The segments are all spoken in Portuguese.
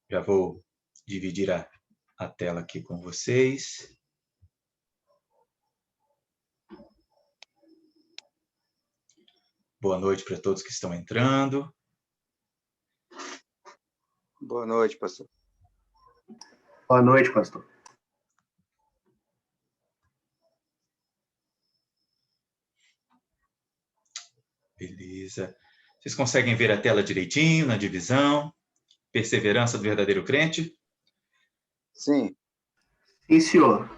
Já vou dividir a tela aqui com vocês. Boa noite para todos que estão entrando. Boa noite, pastor. Boa noite, pastor. Beleza. Vocês conseguem ver a tela direitinho, na divisão? Perseverança do verdadeiro crente? Sim. Sim, senhor.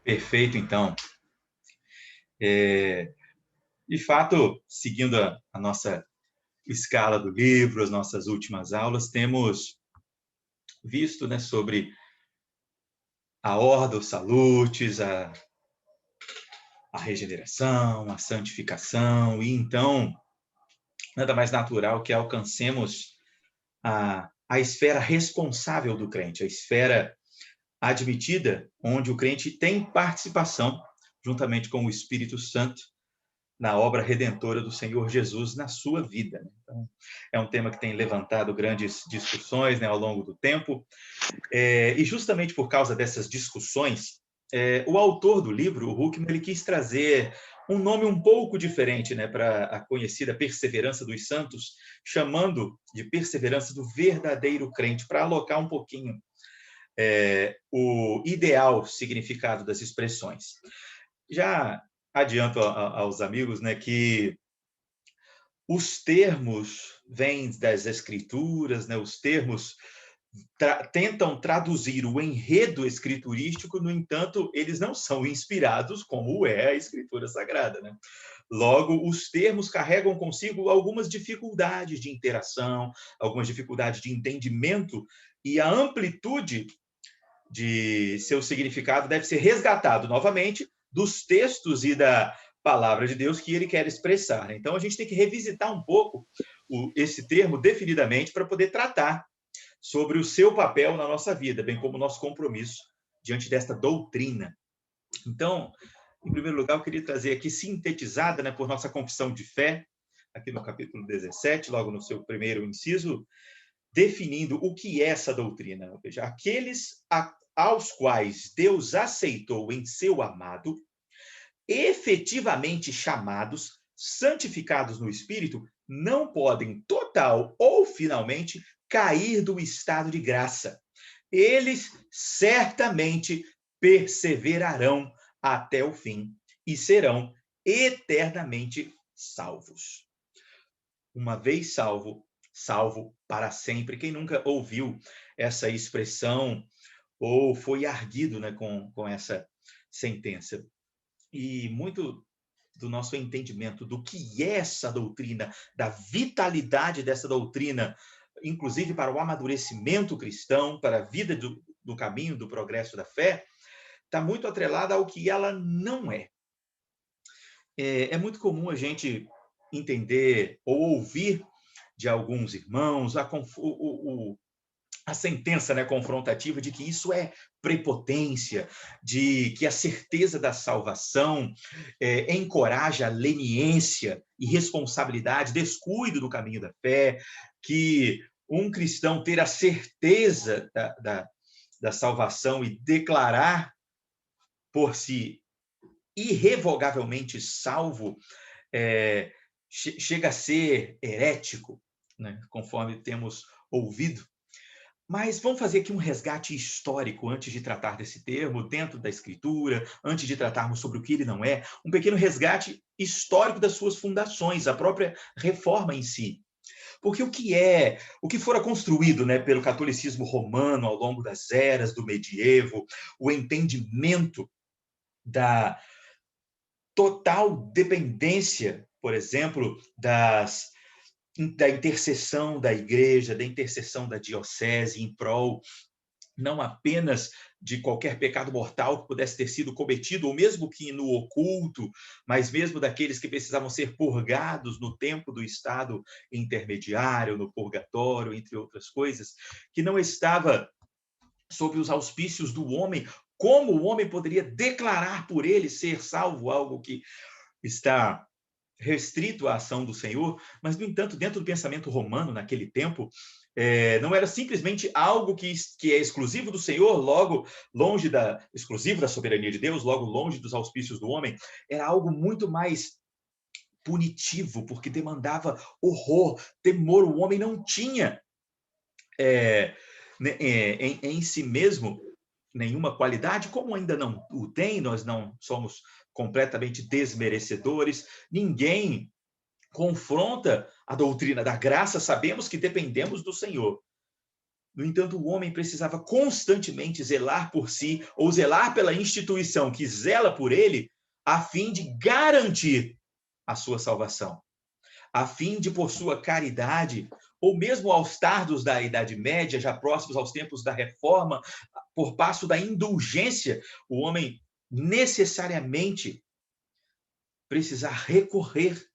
Perfeito, então. De fato, seguindo a nossa escala do livro, as nossas últimas aulas, temos visto, né, sobre a Ordo Salutis, a regeneração, a santificação, e então nada mais natural que alcancemos a esfera responsável do crente, a esfera admitida, onde o crente tem participação, juntamente com o Espírito Santo, na obra redentora do Senhor Jesus na sua vida. Então, é um tema que tem levantado grandes discussões, né, ao longo do tempo, e justamente por causa dessas discussões, o autor do livro, o Huckman, ele quis trazer um nome um pouco diferente, né, para a conhecida perseverança dos santos, chamando de perseverança do verdadeiro crente, para alocar um pouquinho o ideal significado das expressões. Já adianto aos amigos, né, que os termos vêm das escrituras, né, os termos tentam traduzir o enredo escriturístico, no entanto, eles não são inspirados como é a Escritura Sagrada, né? Logo, os termos carregam consigo algumas dificuldades de interação, algumas dificuldades de entendimento, e a amplitude de seu significado deve ser resgatado novamente dos textos e da palavra de Deus que ele quer expressar. Então, a gente tem que revisitar um pouco esse termo definidamente para poder tratar sobre o seu papel na nossa vida, bem como o nosso compromisso diante desta doutrina. Então, em primeiro lugar, eu queria trazer aqui, sintetizada, né, por nossa confissão de fé, aqui no capítulo 17, logo no seu primeiro inciso, definindo o que é essa doutrina. Ou seja, aqueles aos quais Deus aceitou em seu amado, efetivamente chamados, santificados no Espírito, não podem, total ou finalmente, cair do estado de graça. Eles certamente perseverarão até o fim e serão eternamente salvos. Uma vez salvo, salvo para sempre. Quem nunca ouviu essa expressão ou foi arguido, né, com essa sentença? E muito do nosso entendimento do que é essa doutrina, da vitalidade dessa doutrina, inclusive para o amadurecimento cristão, para a vida do caminho do progresso da fé, está muito atrelada ao que ela não é. É muito comum a gente entender ou ouvir de alguns irmãos a sentença, né, confrontativa de que isso é prepotência, de que a certeza da salvação encoraja a leniência, irresponsabilidade, descuido do caminho da fé, que um cristão ter a certeza da salvação e declarar por si irrevogavelmente salvo chega a ser herético, né, conforme temos ouvido. Mas vamos fazer aqui um resgate histórico antes de tratar desse termo, dentro da Escritura, antes de tratarmos sobre o que ele não é, um pequeno resgate histórico das suas fundações, a própria reforma em si. Porque o que fora construído, né, pelo catolicismo romano ao longo das eras do medievo, o entendimento da total dependência, por exemplo, da intercessão da igreja, da intercessão da diocese em prol não apenas de qualquer pecado mortal que pudesse ter sido cometido, ou mesmo que no oculto, mas mesmo daqueles que precisavam ser purgados no tempo do estado intermediário, no purgatório, entre outras coisas, que não estava sob os auspícios do homem. Como o homem poderia declarar por ele ser salvo, algo que está restrito à ação do Senhor, mas, no entanto, dentro do pensamento romano, naquele tempo, não era simplesmente algo que é exclusivo do Senhor, logo exclusivo da soberania de Deus, logo longe dos auspícios do homem, era algo muito mais punitivo, porque demandava horror, temor. O homem não tinha em si mesmo nenhuma qualidade, como ainda não o tem, nós não somos completamente desmerecedores, ninguém confronta a doutrina da graça, sabemos que dependemos do Senhor. No entanto, o homem precisava constantemente zelar por si, ou zelar pela instituição que zela por ele, a fim de garantir a sua salvação, a fim de, por sua caridade, ou mesmo aos tardos da Idade Média, já próximos aos tempos da Reforma, por passo da indulgência, o homem necessariamente precisa recorrer,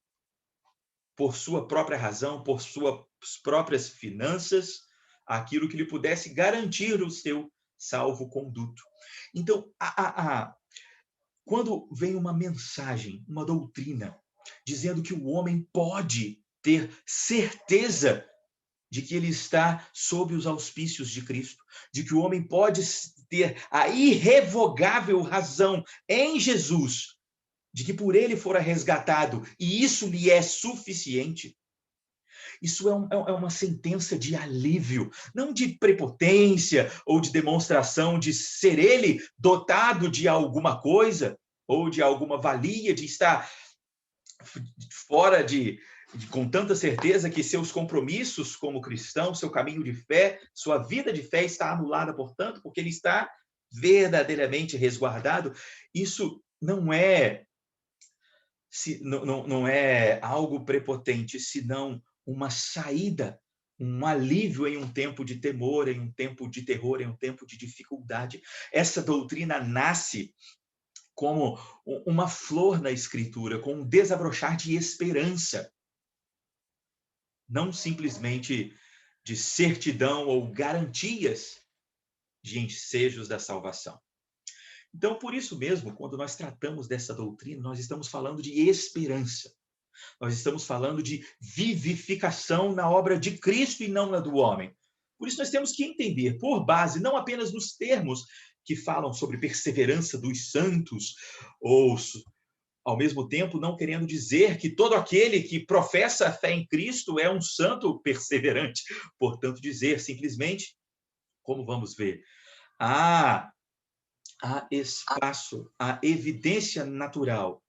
por sua própria razão, por suas próprias finanças, aquilo que lhe pudesse garantir o seu salvo-conduto. Então, quando vem uma mensagem, uma doutrina, dizendo que o homem pode ter certeza de que ele está sob os auspícios de Cristo, de que o homem pode ter a irrevogável razão em Jesus, de que por ele fora resgatado, e isso lhe é suficiente. Isso é uma sentença de alívio, não de prepotência ou de demonstração de ser ele dotado de alguma coisa ou de alguma valia, de estar fora com tanta certeza que seus compromissos como cristão, seu caminho de fé, sua vida de fé está anulada, portanto, porque ele está verdadeiramente resguardado. Isso não é algo prepotente, senão uma saída, um alívio em um tempo de temor, em um tempo de terror, em um tempo de dificuldade. Essa doutrina nasce como uma flor na Escritura, com um desabrochar de esperança, não simplesmente de certidão ou garantias de ensejos da salvação. Então, por isso mesmo, quando nós tratamos dessa doutrina, nós estamos falando de esperança. Nós estamos falando de vivificação na obra de Cristo e não na do homem. Por isso nós temos que entender, por base, não apenas nos termos que falam sobre perseverança dos santos, ou, ao mesmo tempo, não querendo dizer que todo aquele que professa a fé em Cristo é um santo perseverante. Portanto, dizer simplesmente, como vamos ver, há espaço, há evidência natural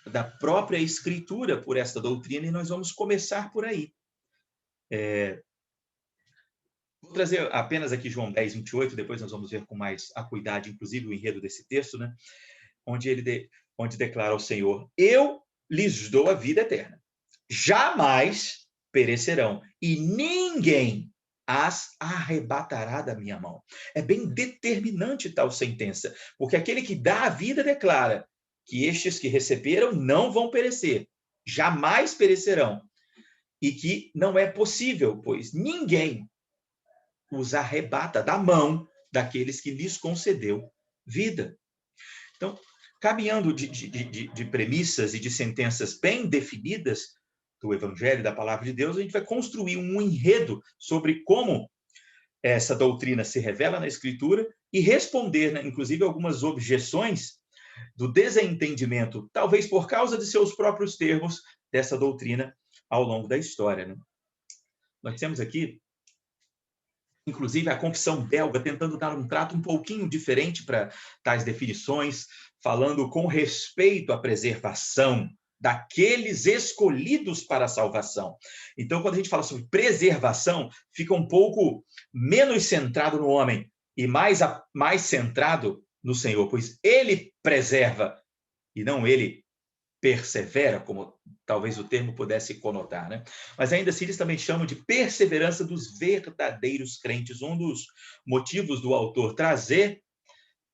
da própria Escritura por esta doutrina, e nós vamos começar por aí. Vou trazer apenas aqui João 10, 28, depois nós vamos ver com mais acuidade, inclusive, o enredo desse texto, né? onde declara ao Senhor: eu lhes dou a vida eterna, jamais perecerão, e ninguém as arrebatará da minha mão. É bem determinante tal sentença, porque aquele que dá a vida declara que estes que receberam não vão perecer, jamais perecerão, e que não é possível, pois ninguém os arrebata da mão daqueles que lhes concedeu vida. Então, caminhando de premissas e de sentenças bem definidas do Evangelho, da Palavra de Deus, a gente vai construir um enredo sobre como essa doutrina se revela na Escritura e responder, né, inclusive, algumas objeções do desentendimento, talvez por causa de seus próprios termos, dessa doutrina ao longo da história. Né? Nós temos aqui, inclusive, a confissão belga tentando dar um trato um pouquinho diferente para tais definições, falando com respeito à preservação daqueles escolhidos para a salvação. Então, quando a gente fala sobre preservação, fica um pouco menos centrado no homem e mais centrado no Senhor, pois ele preserva e não ele persevera, como talvez o termo pudesse conotar, né? Mas ainda assim eles também chamam de perseverança dos verdadeiros crentes. Um dos motivos do autor trazer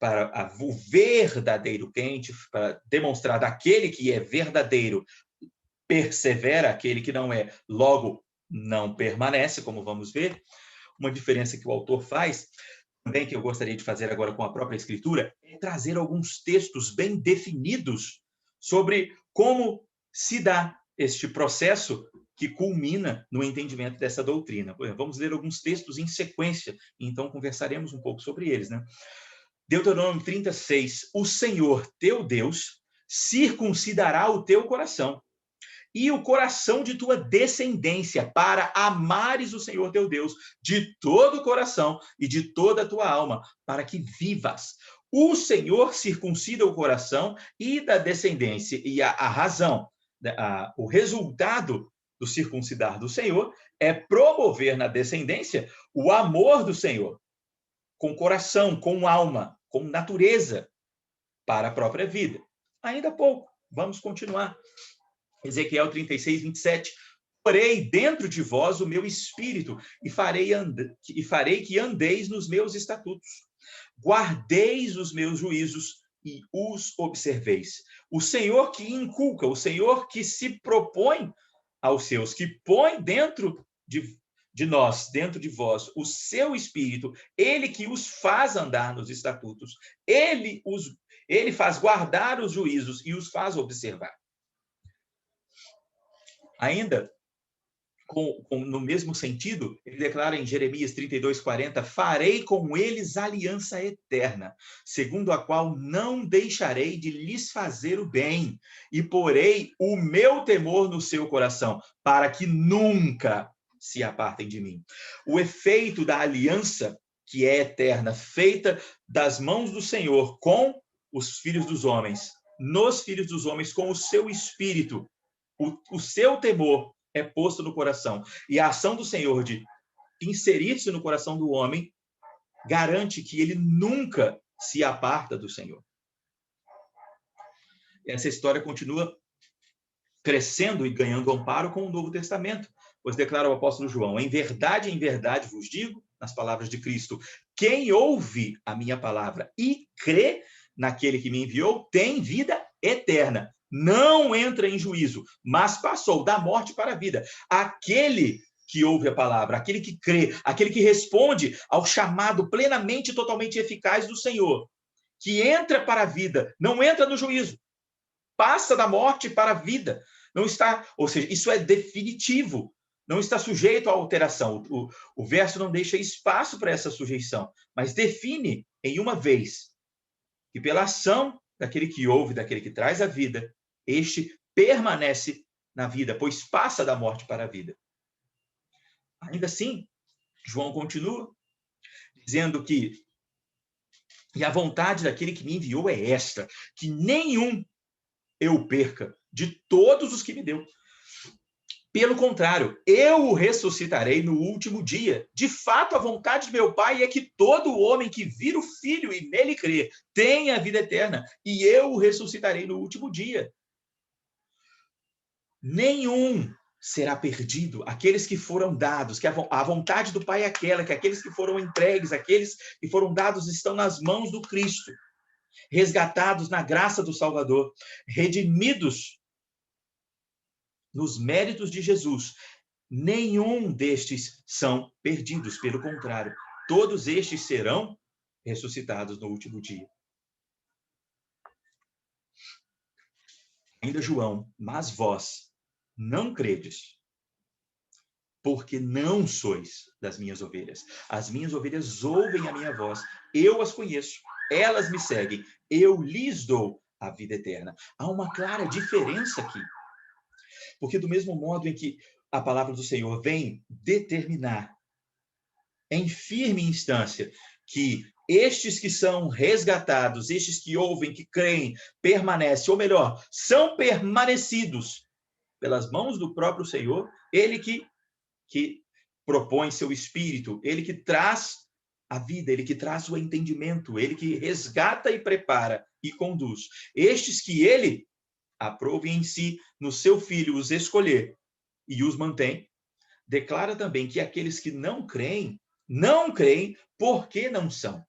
para o verdadeiro crente, para demonstrar daquele que é verdadeiro, persevera, aquele que não é, logo não permanece, como vamos ver. Uma diferença que o autor faz, também que eu gostaria de fazer agora com a própria Escritura, é trazer alguns textos bem definidos sobre como se dá este processo que culmina no entendimento dessa doutrina. Vamos ler alguns textos em sequência, então conversaremos um pouco sobre eles, né? Deuteronômio 36, o Senhor teu Deus circuncidará o teu coração e o coração de tua descendência, para amares o Senhor teu Deus de todo o coração e de toda a tua alma, para que vivas. O Senhor circuncida o coração e da descendência, e a razão, o resultado do circuncidar do Senhor é promover na descendência o amor do Senhor, com coração, com alma, com natureza, para a própria vida. Ainda pouco, vamos continuar. Ezequiel 36, 27. Porei dentro de vós o meu espírito e farei que andeis nos meus estatutos. Guardeis os meus juízos e os observeis. O Senhor que inculca, o Senhor que se propõe aos seus, que põe dentro de nós, dentro de vós, o seu espírito, ele que os faz andar nos estatutos, ele faz guardar os juízos e os faz observar. Ainda, no mesmo sentido, ele declara em Jeremias 32, 40, farei com eles aliança eterna, segundo a qual não deixarei de lhes fazer o bem, e porei o meu temor no seu coração, para que nunca se apartem de mim. O efeito da aliança, que é eterna, feita das mãos do Senhor com os filhos dos homens, nos filhos dos homens, com o seu espírito, o seu temor é posto no coração. E a ação do Senhor de inserir-se no coração do homem garante que ele nunca se aparta do Senhor. Essa história continua crescendo e ganhando amparo com o Novo Testamento, pois declara o apóstolo João, em verdade vos digo, nas palavras de Cristo, quem ouve a minha palavra e crê naquele que me enviou tem vida eterna. Não entra em juízo, mas passou da morte para a vida. Aquele que ouve a palavra, aquele que crê, aquele que responde ao chamado plenamente e totalmente eficaz do Senhor, que entra para a vida, não entra no juízo, passa da morte para a vida. Não está, ou seja, isso é definitivo, não está sujeito à alteração. O verso não deixa espaço para essa sujeição, mas define em uma vez que pela ação daquele que ouve, daquele que traz a vida, este permanece na vida, pois passa da morte para a vida. Ainda assim, João continua dizendo que e a vontade daquele que me enviou é esta, que nenhum eu perca de todos os que me deu. Pelo contrário, eu o ressuscitarei no último dia. De fato, a vontade de meu Pai é que todo homem que vir o Filho e nele crer tenha a vida eterna, e eu o ressuscitarei no último dia. Nenhum será perdido. Aqueles que foram dados, que a vontade do Pai é aquela, que aqueles que foram entregues, aqueles que foram dados estão nas mãos do Cristo, resgatados na graça do Salvador, redimidos nos méritos de Jesus. Nenhum destes são perdidos, pelo contrário, todos estes serão ressuscitados no último dia. Ainda João, mas vós não credes, porque não sois das minhas ovelhas. As minhas ovelhas ouvem a minha voz, eu as conheço, elas me seguem, eu lhes dou a vida eterna. Há uma clara diferença aqui. Porque do mesmo modo em que a palavra do Senhor vem determinar em firme instância que estes que são resgatados, estes que ouvem, que creem, permanecem, ou melhor, são permanecidos pelas mãos do próprio Senhor, ele que propõe seu espírito, ele que traz a vida, ele que traz o entendimento, ele que resgata e prepara e conduz. Estes que ele aprove em si, no seu Filho, os escolher e os mantém, declara também que aqueles que não creem porque não são.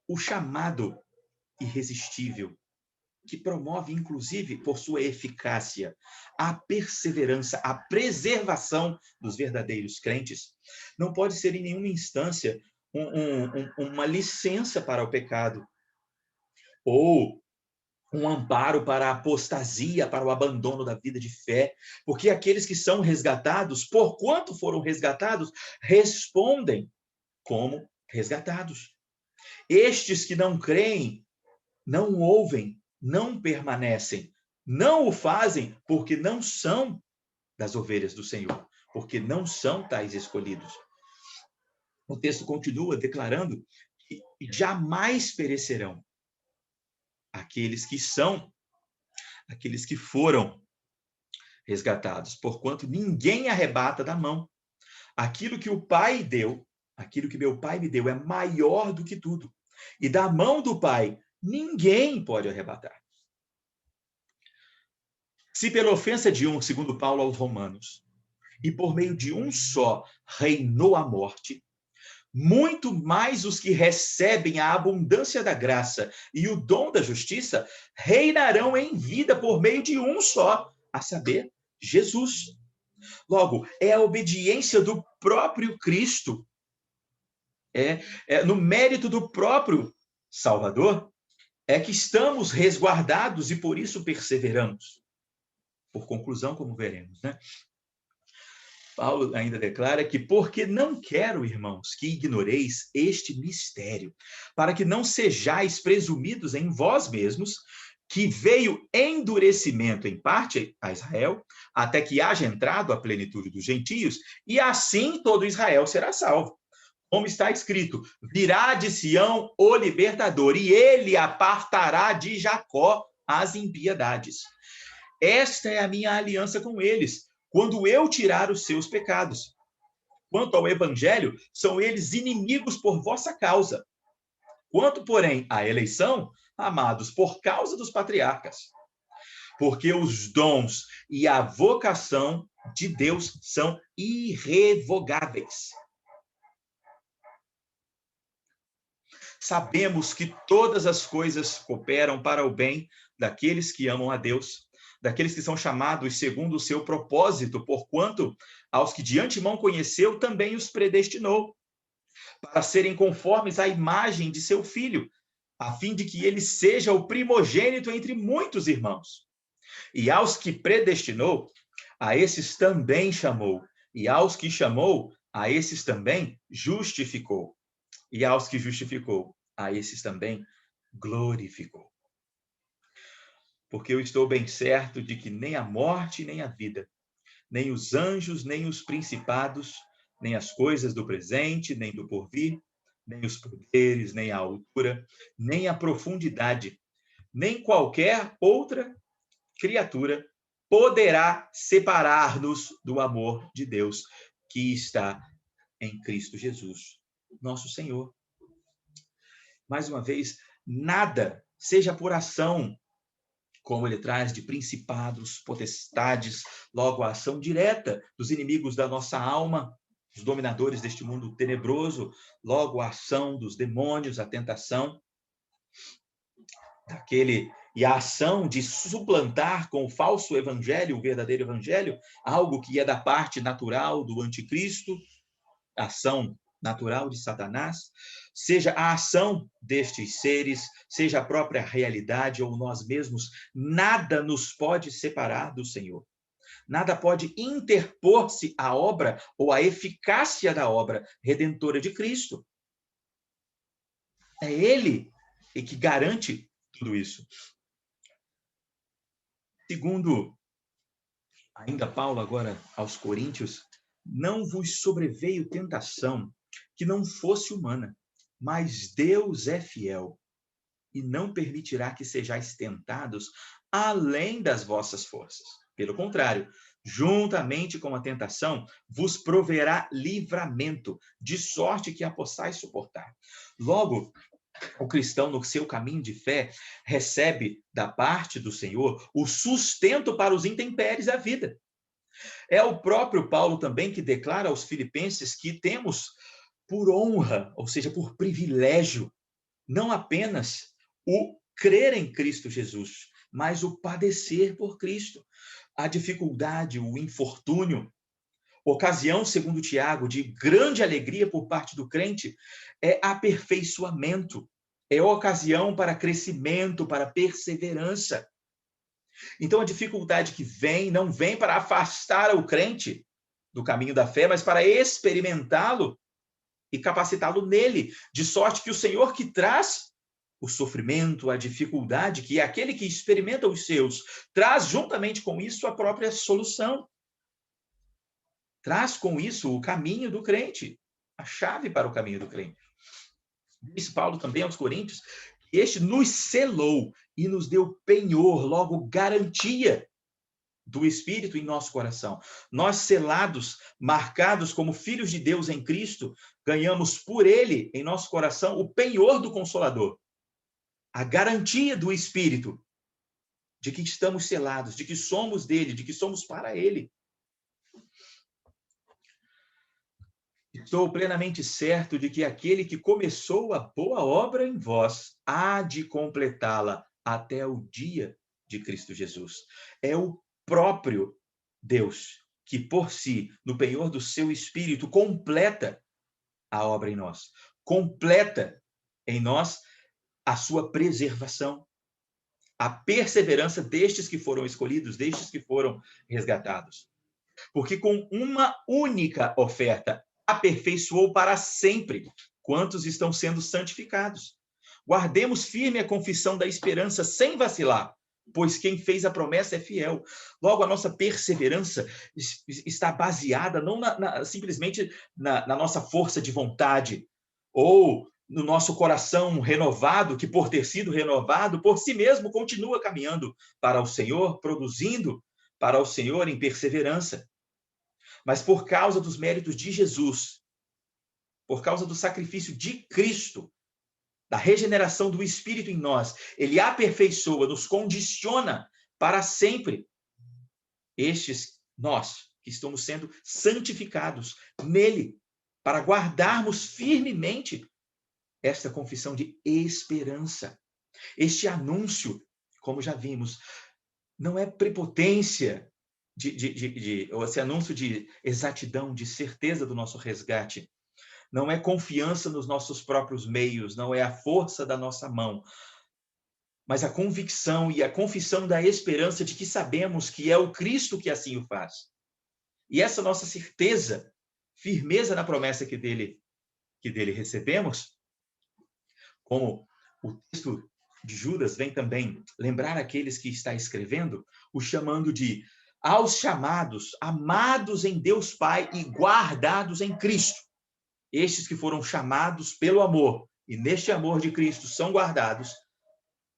O chamado irresistível, que promove, inclusive, por sua eficácia, a perseverança, a preservação dos verdadeiros crentes, não pode ser em nenhuma instância uma licença para o pecado, ou um amparo para a apostasia, para o abandono da vida de fé, porque aqueles que são resgatados, porquanto foram resgatados, respondem como resgatados. Estes que não creem, não ouvem, não permanecem, não o fazem porque não são das ovelhas do Senhor, porque não são tais escolhidos. O texto continua declarando que jamais perecerão aqueles que foram resgatados, porquanto ninguém arrebata da mão. Aquilo que o Pai deu, aquilo que meu Pai me deu é maior do que tudo. E da mão do Pai, ninguém pode arrebatar. Se pela ofensa de um, segundo Paulo aos Romanos, e por meio de um só reinou a morte, muito mais os que recebem a abundância da graça e o dom da justiça reinarão em vida por meio de um só, a saber, Jesus. Logo, é a obediência do próprio Cristo, no mérito do próprio Salvador, é que estamos resguardados e por isso perseveramos. Por conclusão, como veremos, né? Paulo ainda declara que porque não quero, irmãos, que ignoreis este mistério, para que não sejais presumidos em vós mesmos, que veio endurecimento em parte a Israel, até que haja entrado a plenitude dos gentios, e assim todo Israel será salvo. Como está escrito, virá de Sião o libertador, e ele apartará de Jacó as impiedades. Esta é a minha aliança com eles, quando eu tirar os seus pecados. Quanto ao evangelho, são eles inimigos por vossa causa. Quanto, porém, à eleição, amados por causa dos patriarcas. Porque os dons e a vocação de Deus são irrevogáveis. Sabemos que todas as coisas cooperam para o bem daqueles que amam a Deus, daqueles que são chamados segundo o seu propósito, porquanto aos que de antemão conheceu, também os predestinou, para serem conformes à imagem de seu Filho, a fim de que ele seja o primogênito entre muitos irmãos. E aos que predestinou, a esses também chamou, e aos que chamou, a esses também justificou, e aos que justificou, a esses também glorificou. Porque eu estou bem certo de que nem a morte, nem a vida, nem os anjos, nem os principados, nem as coisas do presente, nem do porvir, nem os poderes, nem a altura, nem a profundidade, nem qualquer outra criatura poderá separar-nos do amor de Deus que está em Cristo Jesus, nosso Senhor. Mais uma vez, nada, seja por ação, como ele traz de principados, potestades, logo a ação direta dos inimigos da nossa alma, os dominadores deste mundo tenebroso, logo a ação dos demônios, a tentação e a ação de suplantar com o falso evangelho, o verdadeiro evangelho, algo que é da parte natural do anticristo, a ação natural de Satanás, seja a ação destes seres, seja a própria realidade ou nós mesmos, nada nos pode separar do Senhor. Nada pode interpor-se à obra ou à eficácia da obra redentora de Cristo. É Ele que garante tudo isso. Segundo, ainda Paulo agora aos Coríntios, não vos sobreveio tentação que não fosse humana, mas Deus é fiel e não permitirá que sejais tentados além das vossas forças. Pelo contrário, juntamente com a tentação, vos proverá livramento, de sorte que a possais suportar. Logo, o cristão, no seu caminho de fé, recebe da parte do Senhor o sustento para os intempéries da vida. É o próprio Paulo também que declara aos filipenses que temos por honra, ou seja, por privilégio, não apenas o crer em Cristo Jesus, mas o padecer por Cristo. A dificuldade, o infortúnio, ocasião, segundo Tiago, de grande alegria por parte do crente, é aperfeiçoamento, é ocasião para crescimento, para perseverança. Então, a dificuldade que vem, não vem para afastar o crente do caminho da fé, mas para experimentá-lo e capacitá-lo nele, de sorte que o Senhor que traz o sofrimento, a dificuldade, que é aquele que experimenta os seus, traz juntamente com isso a própria solução. Traz com isso o caminho do crente, a chave para o caminho do crente. Diz Paulo também aos Coríntios, que este nos selou e nos deu penhor, logo garantia do Espírito em nosso coração. Nós selados, marcados como filhos de Deus em Cristo, ganhamos por ele, em nosso coração, o penhor do Consolador. A garantia do Espírito de que estamos selados, de que somos dele, de que somos para ele. Estou plenamente certo de que aquele que começou a boa obra em vós há de completá-la até o dia de Cristo Jesus. É o próprio Deus que, por si, no penhor do seu Espírito, completa a obra em nós. Completa em nós a sua preservação, a perseverança destes que foram escolhidos, destes que foram resgatados. Porque com uma única oferta aperfeiçoou para sempre quantos estão sendo santificados. Guardemos firme a confissão da esperança sem vacilar, pois quem fez a promessa é fiel. Logo, a nossa perseverança está baseada não simplesmente na nossa força de vontade, ou no nosso coração renovado, que por ter sido renovado, por si mesmo continua caminhando para o Senhor, produzindo para o Senhor em perseverança. Mas por causa dos méritos de Jesus, por causa do sacrifício de Cristo, da regeneração do Espírito em nós, ele aperfeiçoa, nos condiciona para sempre. Estes, nós, que estamos sendo santificados nele, para guardarmos firmemente esta confissão de esperança. Este anúncio, como já vimos, não é prepotência, esse anúncio de exatidão, de certeza do nosso resgate. Não é confiança nos nossos próprios meios, não é a força da nossa mão, mas a convicção e a confissão da esperança de que sabemos que é o Cristo que assim o faz. E essa nossa certeza, firmeza na promessa que dele recebemos, como o texto de Judas vem também lembrar aqueles que está escrevendo, o chamando de aos chamados, amados em Deus Pai e guardados em Cristo. Estes que foram chamados pelo amor, e neste amor de Cristo são guardados,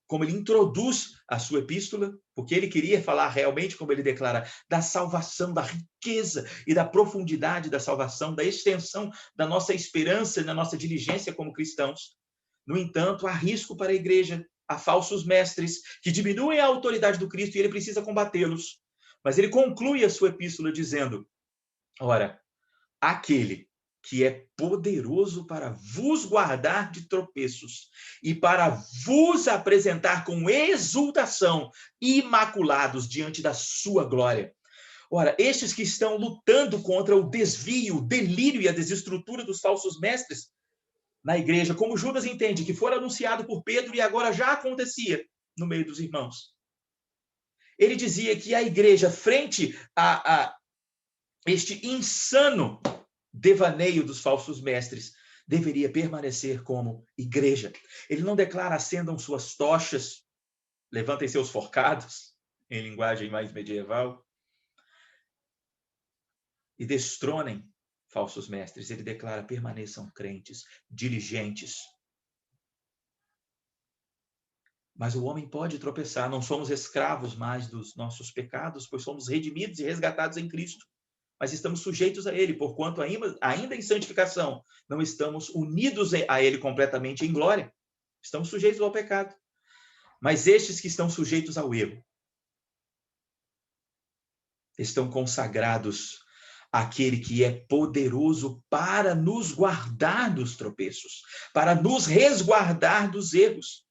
como ele introduz a sua epístola, porque ele queria falar realmente, como ele declara, da salvação, da riqueza e da profundidade da salvação, da extensão da nossa esperança e da nossa diligência como cristãos. No entanto, há risco para a igreja, há falsos mestres que diminuem a autoridade do Cristo e ele precisa combatê-los. Mas ele conclui a sua epístola dizendo, ora, aquele que é poderoso para vos guardar de tropeços e para vos apresentar com exultação, imaculados diante da sua glória. Ora, estes que estão lutando contra o desvio, o delírio e a desestrutura dos falsos mestres na igreja, como Judas entende que foi anunciado por Pedro e agora já acontecia no meio dos irmãos. Ele dizia que a igreja, frente a este insano devaneio dos falsos mestres, deveria permanecer como igreja. Ele não declara acendam suas tochas, levantem seus forcados, em linguagem mais medieval, e destronem falsos mestres. Ele declara permaneçam crentes, diligentes. Mas o homem pode tropeçar, não somos escravos mais dos nossos pecados, pois somos redimidos e resgatados em Cristo. Mas estamos sujeitos a ele, porquanto ainda em santificação, não estamos unidos a ele completamente em glória. Estamos sujeitos ao pecado. Mas estes que estão sujeitos ao erro, estão consagrados àquele que é poderoso para nos guardar dos tropeços, para nos resguardar dos erros.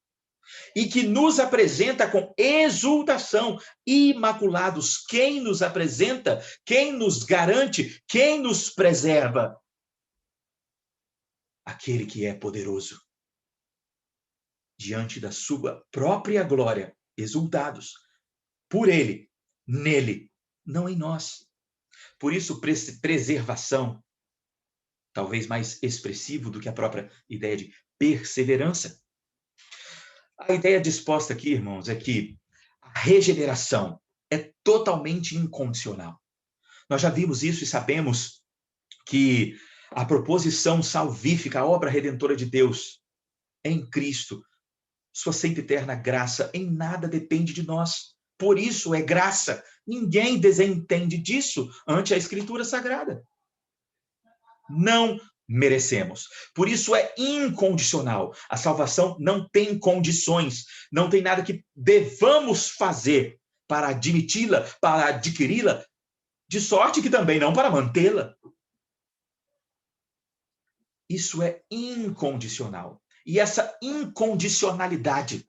e que nos apresenta com exultação, imaculados. Quem nos apresenta, quem nos garante, quem nos preserva? Aquele que é poderoso. Diante da sua própria glória, exultados por ele, nele, não em nós. Por isso, preservação, talvez mais expressivo do que a própria ideia de perseverança. A ideia disposta aqui, irmãos, é que a regeneração é totalmente incondicional. Nós já vimos isso e sabemos que a proposição salvífica, a obra redentora de Deus em Cristo, sua sempre eterna graça, em nada depende de nós. Por isso é graça. Ninguém desentende disso ante a Escritura Sagrada. Não merecemos. Por isso é incondicional. A salvação não tem condições. Não tem nada que devamos fazer para admiti-la, para adquiri-la, de sorte que também não para mantê-la. Isso é incondicional. E essa incondicionalidade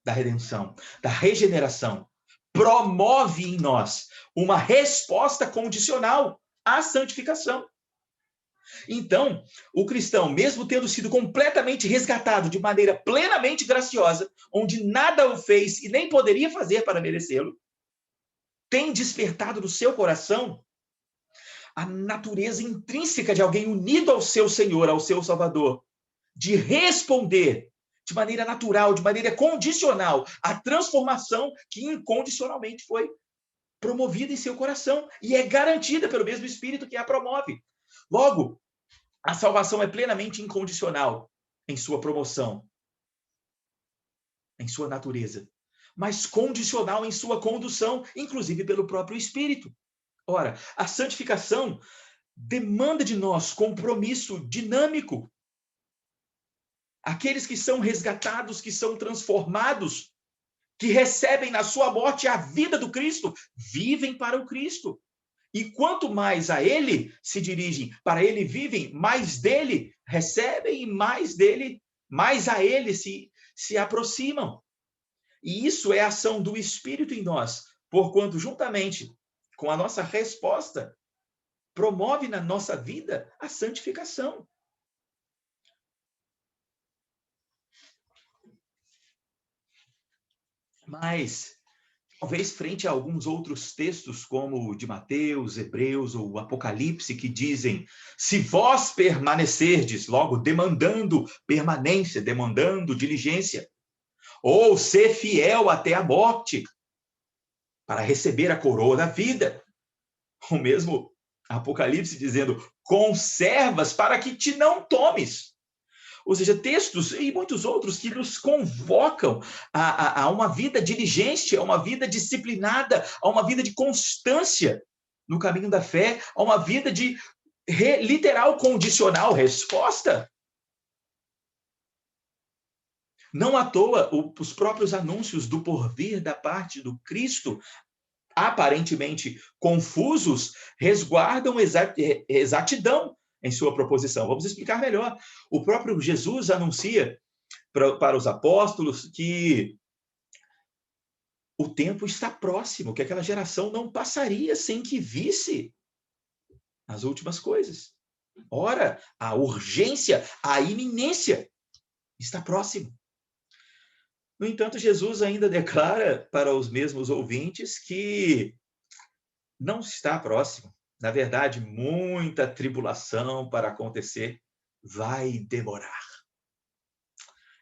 da redenção, da regeneração, promove em nós uma resposta condicional à santificação. Então, o cristão, mesmo tendo sido completamente resgatado de maneira plenamente graciosa, onde nada o fez e nem poderia fazer para merecê-lo, tem despertado no seu coração a natureza intrínseca de alguém unido ao seu Senhor, ao seu Salvador, de responder de maneira natural, de maneira condicional, à transformação que incondicionalmente foi promovida em seu coração e é garantida pelo mesmo Espírito que a promove. Logo, a salvação é plenamente incondicional em sua promoção, em sua natureza, mas condicional em sua condução, inclusive pelo próprio Espírito. Ora, a santificação demanda de nós compromisso dinâmico. Aqueles que são resgatados, que são transformados, que recebem na sua morte a vida do Cristo, vivem para o Cristo. E quanto mais a ele se dirigem, para ele vivem, mais dele recebem e mais dele, mais a ele se aproximam. E isso é a ação do Espírito em nós, porquanto juntamente com a nossa resposta, promove na nossa vida a santificação. Mas, talvez frente a alguns outros textos, como o de Mateus, Hebreus ou Apocalipse, que dizem, se vós permanecerdes, logo demandando permanência, demandando diligência, ou ser fiel até a morte, para receber a coroa da vida. O mesmo Apocalipse dizendo, conservas para que te não tomes. Ou seja, textos e muitos outros que nos convocam a uma vida diligente, a uma vida disciplinada, a uma vida de constância no caminho da fé, a uma vida de literal condicional resposta. Não à toa, os próprios anúncios do porvir da parte do Cristo, aparentemente confusos, resguardam exatidão em sua proposição. Vamos explicar melhor. O próprio Jesus anuncia para os apóstolos que o tempo está próximo, que aquela geração não passaria sem que visse as últimas coisas. Ora, a urgência, a iminência está próximo. No entanto, Jesus ainda declara para os mesmos ouvintes que não está próximo. Na verdade, muita tribulação para acontecer vai demorar.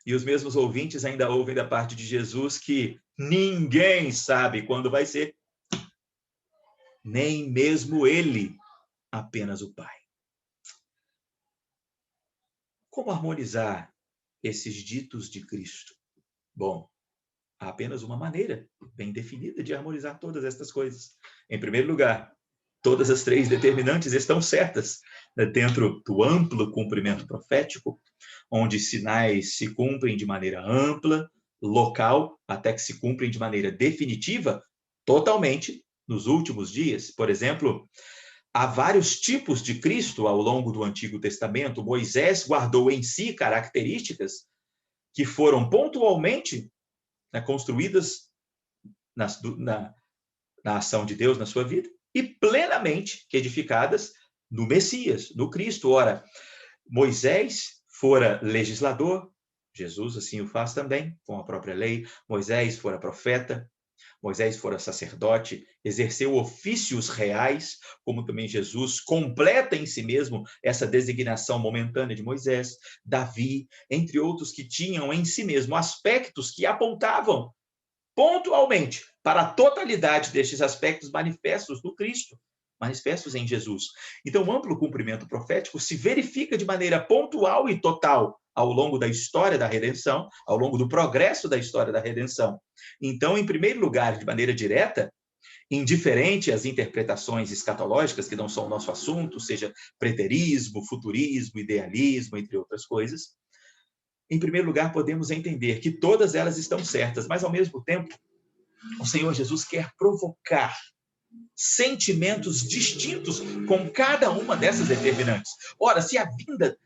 E os mesmos ouvintes ainda ouvem da parte de Jesus que ninguém sabe quando vai ser, nem mesmo ele, apenas o Pai. Como harmonizar esses ditos de Cristo? Bom, há apenas uma maneira bem definida de harmonizar todas estas coisas. Em primeiro lugar, todas as três determinantes estão certas dentro do amplo cumprimento profético, onde sinais se cumprem de maneira ampla, local, até que se cumprem de maneira definitiva, totalmente, nos últimos dias. Por exemplo, há vários tipos de Cristo ao longo do Antigo Testamento. Moisés guardou em si características que foram pontualmente, né, construídas na ação de Deus na sua vida, e plenamente edificadas no Messias, no Cristo. Ora, Moisés fora legislador, Jesus assim o faz também, com a própria lei. Moisés fora profeta, Moisés fora sacerdote, exerceu ofícios reais, como também Jesus completa em si mesmo essa designação momentânea de Moisés. Davi, entre outros que tinham em si mesmo aspectos que apontavam pontualmente para a totalidade destes aspectos manifestos no Cristo, manifestos em Jesus. Então, o amplo cumprimento profético se verifica de maneira pontual e total ao longo da história da redenção, ao longo do progresso da história da redenção. Então, em primeiro lugar, de maneira direta, indiferente às interpretações escatológicas, que não são o nosso assunto, seja preterismo, futurismo, idealismo, entre outras coisas, em primeiro lugar, podemos entender que todas elas estão certas, mas, ao mesmo tempo, o Senhor Jesus quer provocar sentimentos distintos com cada uma dessas determinantes. Ora, se a vinda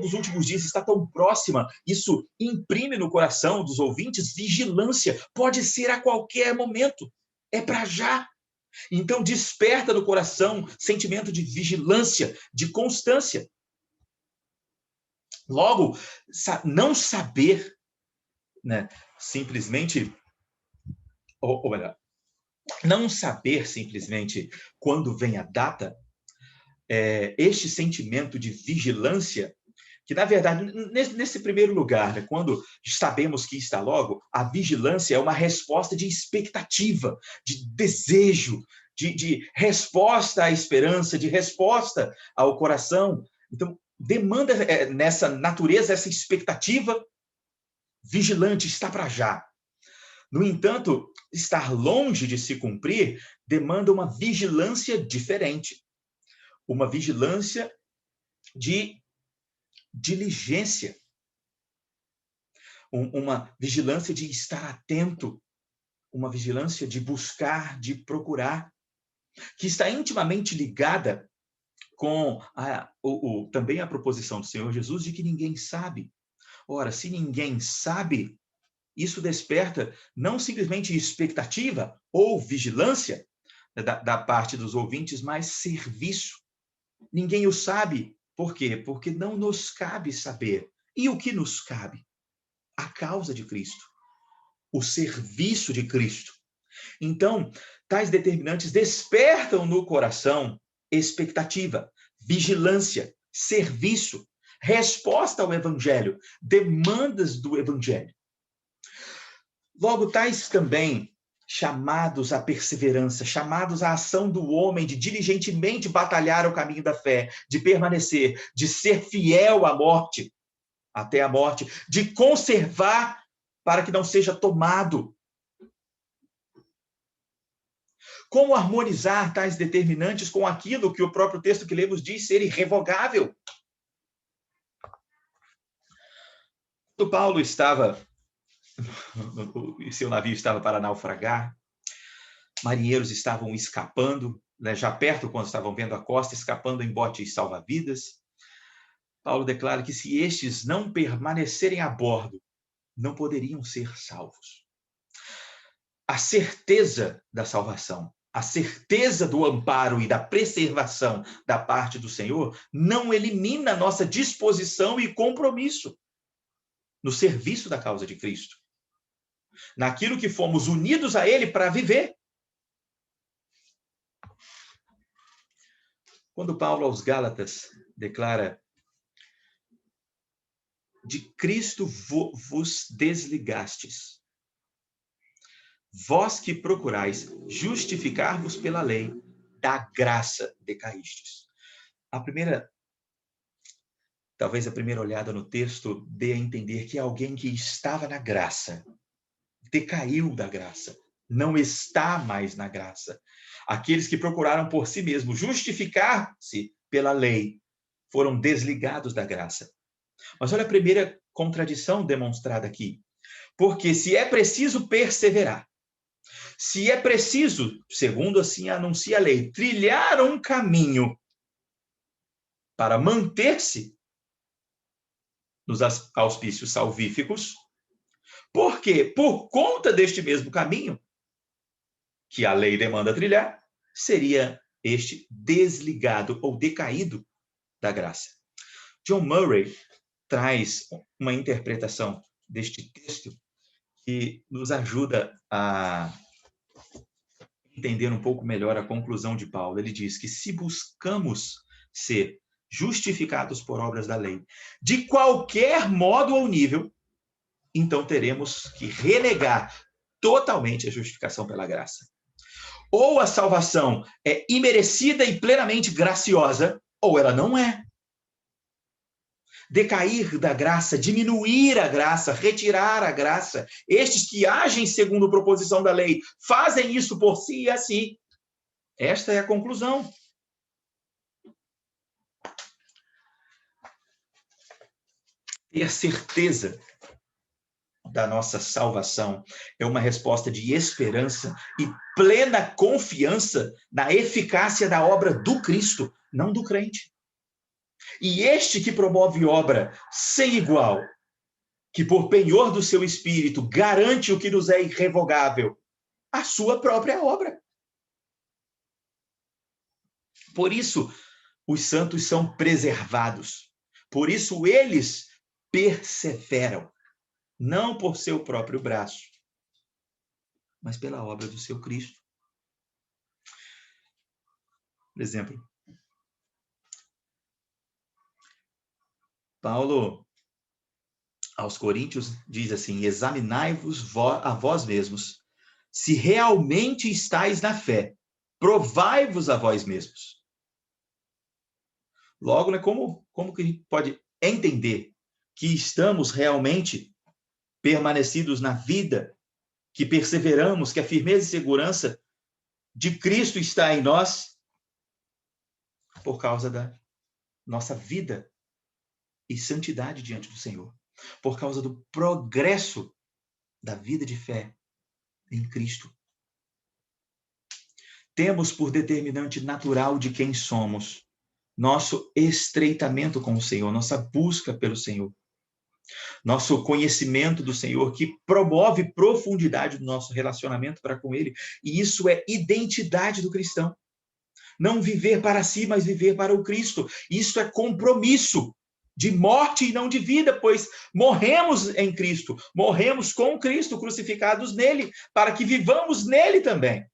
dos últimos dias está tão próxima, isso imprime no coração dos ouvintes vigilância. Pode ser a qualquer momento. É para já. Então, desperta no coração sentimento de vigilância, de constância. Logo, não saber, né, simplesmente, ou melhor, não saber simplesmente quando vem a data, este sentimento de vigilância, que na verdade, nesse primeiro lugar, né, quando sabemos que está logo, a vigilância é uma resposta de expectativa, de desejo, de resposta à esperança, de resposta ao coração. Então, demanda nessa natureza, essa expectativa vigilante, está para já. No entanto, estar longe de se cumprir demanda uma vigilância diferente. Uma vigilância de diligência. Uma vigilância de estar atento. Uma vigilância de buscar, de procurar. Que está intimamente ligada com também a proposição do Senhor Jesus de que ninguém sabe. Ora, se ninguém sabe, isso desperta não simplesmente expectativa ou vigilância da parte dos ouvintes, mas serviço. Ninguém o sabe. Por quê? Porque não nos cabe saber. E o que nos cabe? A causa de Cristo. O serviço de Cristo. Então, tais determinantes despertam no coração expectativa, vigilância, serviço, resposta ao Evangelho, demandas do Evangelho. Logo, tais também chamados à perseverança, chamados à ação do homem, de diligentemente batalhar o caminho da fé, de permanecer, de ser fiel à morte, até a morte, de conservar para que não seja tomado. Como harmonizar tais determinantes com aquilo que o próprio texto que lemos diz ser irrevogável? Quando Paulo estava, seu navio estava para naufragar, marinheiros estavam escapando, né, já perto, quando estavam vendo a costa, escapando em botes salva-vidas. Paulo declara que se estes não permanecerem a bordo, não poderiam ser salvos. A certeza da salvação, a certeza do amparo e da preservação da parte do Senhor não elimina a nossa disposição e compromisso no serviço da causa de Cristo, naquilo que fomos unidos a Ele para viver. Quando Paulo aos Gálatas declara: de Cristo vos desligastes, vós que procurais justificar-vos pela lei, da graça decaístes. Talvez a primeira olhada no texto dê a entender que alguém que estava na graça, decaiu da graça, não está mais na graça. Aqueles que procuraram por si mesmos justificar-se pela lei, foram desligados da graça. Mas olha a primeira contradição demonstrada aqui. Porque se é preciso perseverar, se é preciso, segundo assim anuncia a lei, trilhar um caminho para manter-se, nos auspícios salvíficos, porque, por conta deste mesmo caminho que a lei demanda trilhar, seria este desligado ou decaído da graça. John Murray traz uma interpretação deste texto que nos ajuda a entender um pouco melhor a conclusão de Paulo. Ele diz que se buscamos ser justificados por obras da lei, de qualquer modo ou nível, então teremos que renegar totalmente a justificação pela graça. Ou a salvação é imerecida e plenamente graciosa, ou ela não é. Decair da graça, diminuir a graça, retirar a graça. Estes que agem segundo a proposição da lei, fazem isso por si e a si. Esta é a conclusão. Ter certeza da nossa salvação é uma resposta de esperança e plena confiança na eficácia da obra do Cristo, não do crente. E este que promove obra sem igual, que por penhor do seu espírito garante o que nos é irrevogável, a sua própria obra. Por isso, os santos são preservados. Por isso, eles perseveram. Não por seu próprio braço, mas pela obra do seu Cristo. Por exemplo, Paulo, aos Coríntios, diz assim: examinai-vos a vós mesmos, se realmente estáis na fé, provai-vos a vós mesmos. Logo, né, como que a gente pode entender que estamos realmente permanecidos na vida, que perseveramos, que a firmeza e segurança de Cristo está em nós? Por causa da nossa vida e santidade diante do Senhor. Por causa do progresso da vida de fé em Cristo. Temos por determinante natural de quem somos nosso estreitamento com o Senhor, nossa busca pelo Senhor. Nosso conhecimento do Senhor, que promove profundidade do nosso relacionamento para com Ele. E isso é identidade do cristão. Não viver para si, mas viver para o Cristo. Isso é compromisso de morte e não de vida, pois morremos em Cristo, morremos com Cristo, crucificados nele, para que vivamos nele também.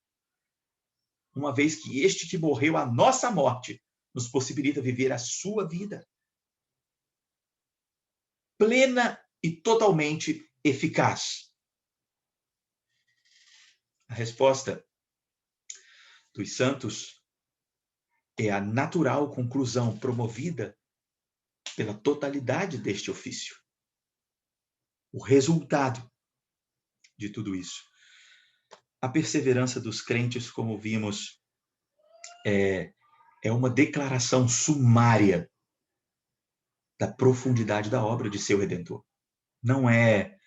Uma vez que este que morreu a nossa morte nos possibilita viver a sua vida. Plena e totalmente eficaz. A resposta dos santos é a natural conclusão promovida pela totalidade deste ofício. O resultado de tudo isso. A perseverança dos crentes, como vimos, é uma declaração sumária da profundidade da obra de seu Redentor. Não é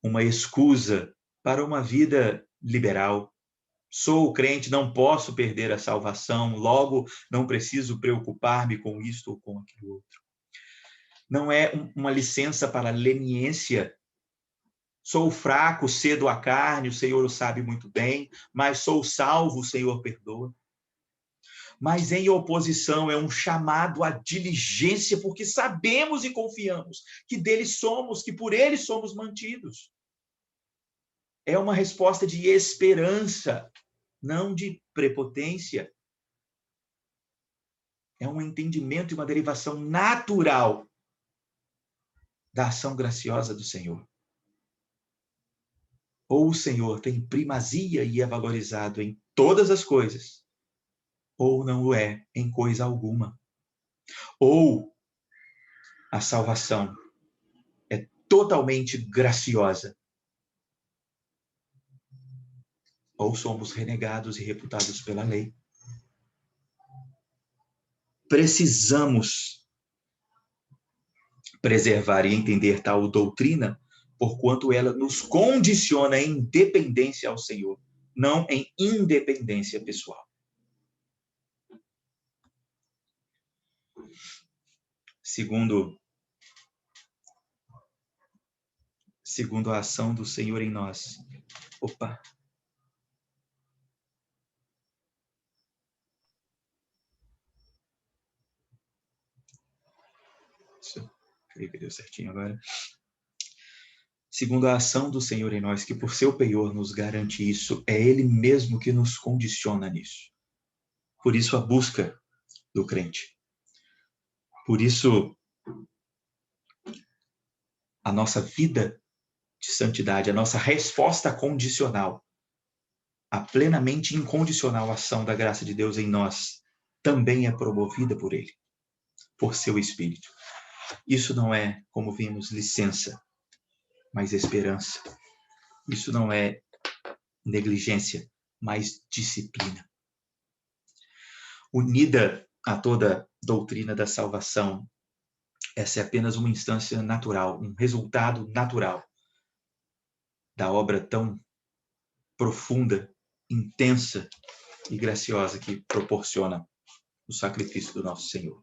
uma escusa para uma vida liberal. Sou crente, não posso perder a salvação, logo não preciso preocupar-me com isto ou com aquilo outro. Não é uma licença para leniência. Sou fraco, cedo à carne, o Senhor o sabe muito bem, mas sou salvo, o Senhor perdoa. Mas em oposição é um chamado à diligência, porque sabemos e confiamos que dele somos, que por ele somos mantidos. É uma resposta de esperança, não de prepotência. É um entendimento e uma derivação natural da ação graciosa do Senhor. Ou o Senhor tem primazia e é valorizado em todas as coisas, ou não o é em coisa alguma. Ou a salvação é totalmente graciosa, ou somos renegados e reputados pela lei. Precisamos preservar e entender tal doutrina, porquanto ela nos condiciona em dependência ao Senhor, não em independência pessoal. Segundo segundo a ação do Senhor em nós. Opa! Creio que deu certinho agora. Segundo a ação do Senhor em nós, que por seu penhor nos garante isso, é Ele mesmo que nos condiciona nisso. Por isso a busca do crente. Por isso a nossa vida de santidade, a nossa resposta condicional, a plenamente incondicional ação da graça de Deus em nós, também é promovida por Ele, por seu Espírito. Isso não é, como vimos, licença, mas esperança. Isso não é negligência, mas disciplina. Unida a toda doutrina da salvação, essa é apenas uma instância natural, um resultado natural da obra tão profunda, intensa e graciosa que proporciona o sacrifício do nosso Senhor.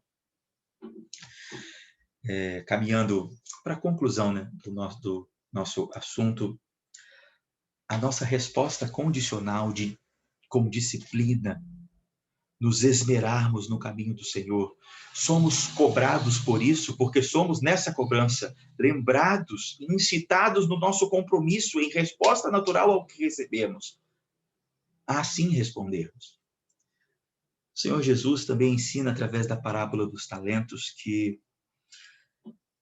Caminhando para a conclusão, né, do nosso assunto, a nossa resposta condicional com disciplina, nos esmerarmos no caminho do Senhor. Somos cobrados por isso, porque somos nessa cobrança lembrados, incitados no nosso compromisso em resposta natural ao que recebemos, a assim respondermos. O Senhor Jesus também ensina através da parábola dos talentos que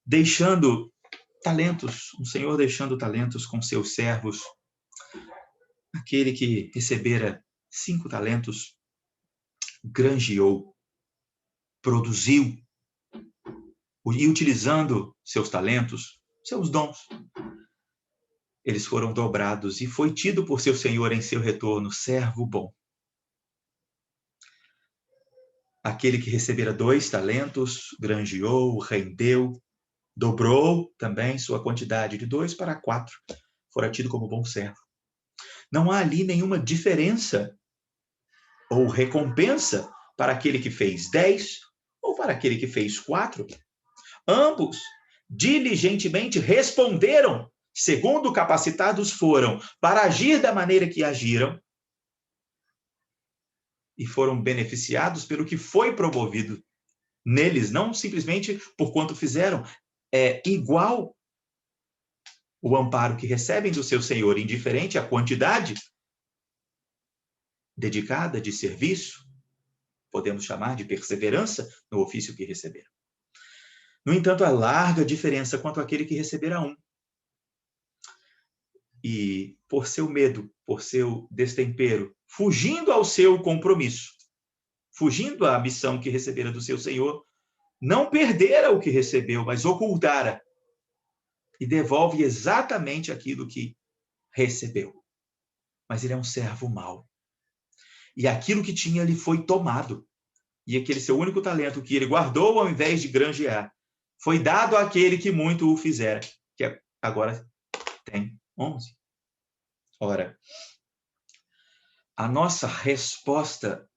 um Senhor deixando talentos com seus servos, aquele que recebera 5 talentos, granjeou, produziu, e utilizando seus talentos, seus dons, eles foram dobrados e foi tido por seu Senhor em seu retorno, servo bom. Aquele que recebera 2 talentos, granjeou, rendeu, dobrou também sua quantidade de 2 para 4, fora tido como bom servo. Não há ali nenhuma diferença ou recompensa para aquele que fez 10 ou para aquele que fez 4. Ambos diligentemente responderam, segundo capacitados foram, para agir da maneira que agiram, e foram beneficiados pelo que foi promovido neles, não simplesmente por quanto fizeram. É igual o amparo que recebem do seu Senhor, indiferente à quantidade dedicada de serviço, podemos chamar de perseverança no ofício que receberam. No entanto, há larga diferença quanto àquele que recebera 1. E por seu medo, por seu destempero, fugindo ao seu compromisso, fugindo à missão que recebera do seu Senhor, não perdera o que recebeu, mas ocultara, e devolve exatamente aquilo que recebeu. Mas ele é um servo mau. E aquilo que tinha lhe foi tomado. E aquele seu único talento que ele guardou ao invés de granjear, foi dado àquele que muito o fizera, que agora tem 11. Ora, a nossa resposta,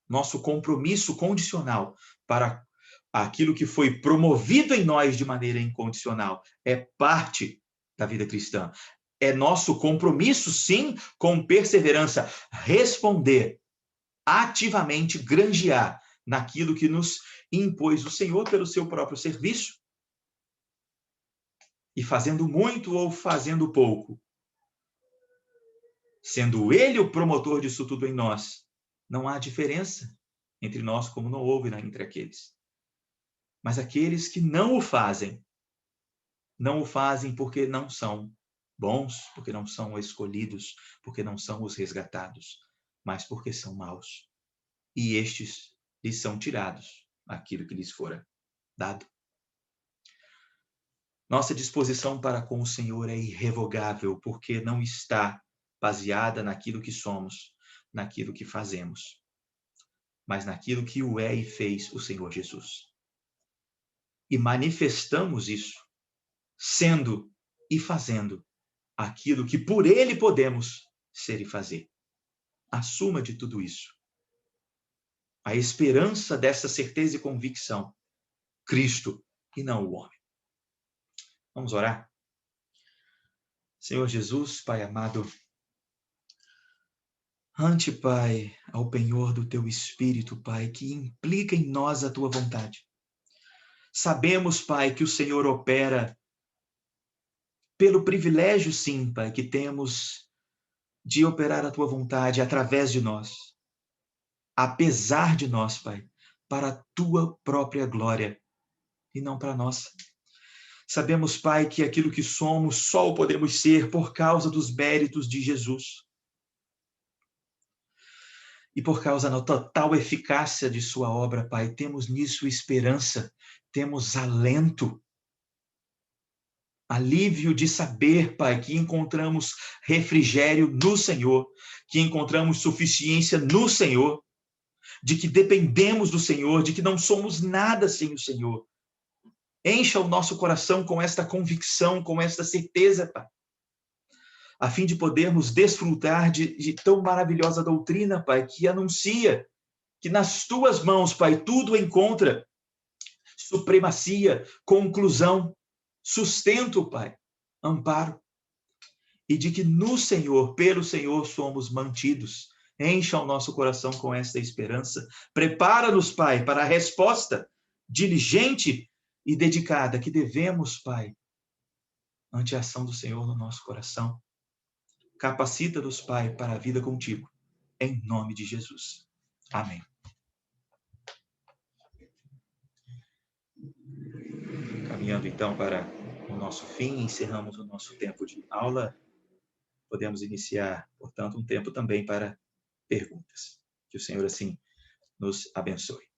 nosso compromisso condicional para aquilo que foi promovido em nós de maneira incondicional é parte da vida cristã. É nosso compromisso, sim, com perseverança, responder ativamente, granjear naquilo que nos impôs o Senhor pelo seu próprio serviço. E fazendo muito ou fazendo pouco, sendo Ele o promotor disso tudo em nós, não há diferença entre nós como não houve entre aqueles. Mas aqueles que não o fazem porque não são bons, porque não são escolhidos, porque não são os resgatados, mas porque são maus. E estes lhes são tirados aquilo que lhes fora dado. Nossa disposição para com o Senhor é irrevogável, porque não está baseada naquilo que somos, naquilo que fazemos, mas naquilo que o é e fez o Senhor Jesus. E manifestamos isso, sendo e fazendo aquilo que por Ele podemos ser e fazer. A suma de tudo isso, a esperança dessa certeza e convicção, Cristo e não o homem. Vamos orar? Senhor Jesus, Pai amado, ante, Pai, ao penhor do Teu Espírito, Pai, que implica em nós a Tua vontade. Sabemos, Pai, que o Senhor opera pelo privilégio, sim, Pai, que temos de operar a Tua vontade através de nós, apesar de nós, Pai, para a Tua própria glória e não para a nossa. Sabemos, Pai, que aquilo que somos só o podemos ser por causa dos méritos de Jesus. E por causa da total eficácia de sua obra, Pai, temos nisso esperança, temos alento, alívio de saber, Pai, que encontramos refrigério no Senhor, que encontramos suficiência no Senhor, de que dependemos do Senhor, de que não somos nada sem o Senhor. Encha o nosso coração com esta convicção, com esta certeza, Pai, a fim de podermos desfrutar de tão maravilhosa doutrina, Pai, que anuncia que nas Tuas mãos, Pai, tudo encontra supremacia, conclusão, sustento, Pai, amparo. E de que no Senhor, pelo Senhor, somos mantidos. Encha o nosso coração com esta esperança. Prepara-nos, Pai, para a resposta diligente e dedicada que devemos, Pai, ante a ação do Senhor no nosso coração. Capacita-nos, Pai, para a vida contigo. Em nome de Jesus. Amém. Caminhando então para o nosso fim, encerramos o nosso tempo de aula. Podemos iniciar, portanto, um tempo também para perguntas. Que o Senhor assim nos abençoe.